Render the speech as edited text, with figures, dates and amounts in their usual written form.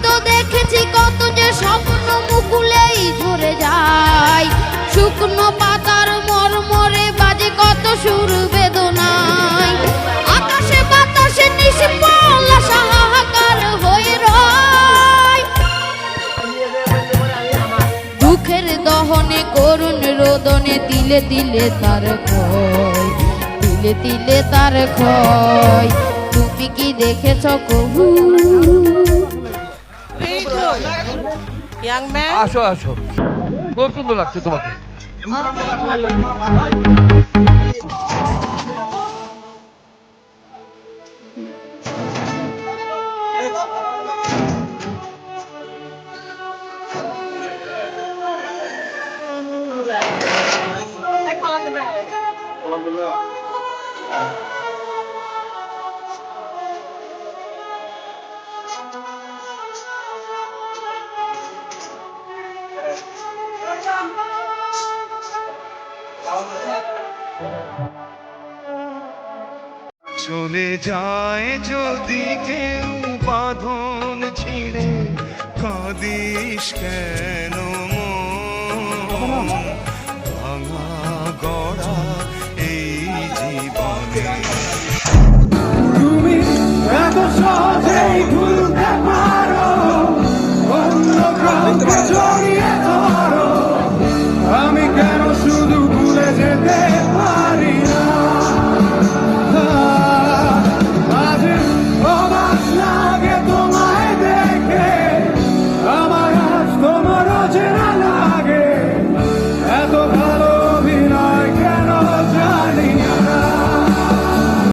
তো দেখেছি কত যে স্বপ্ন মুকুলেই ঝরে যায়, শুকনো পাতার মরমরে বাজে কত সুর বেদনায়। আকাশে বাতাসে নিষ্ফল আশা হাহাকার হয়ে রয়, দুঃখের দহনে করুণ রোদনে তিলে তিলে তার ক্ষয়, তিলে তিলে তার ক্ষয়। তুমি কি দেখেছ কবু? আসো আসো, খুব সুন্দর লাগছে তোমাকে। চলে যায় যদি কেউ বাঁধন ছিঁড়ে, কাঁদিস কেন মন? ভাঙা গড়া এই জীবনে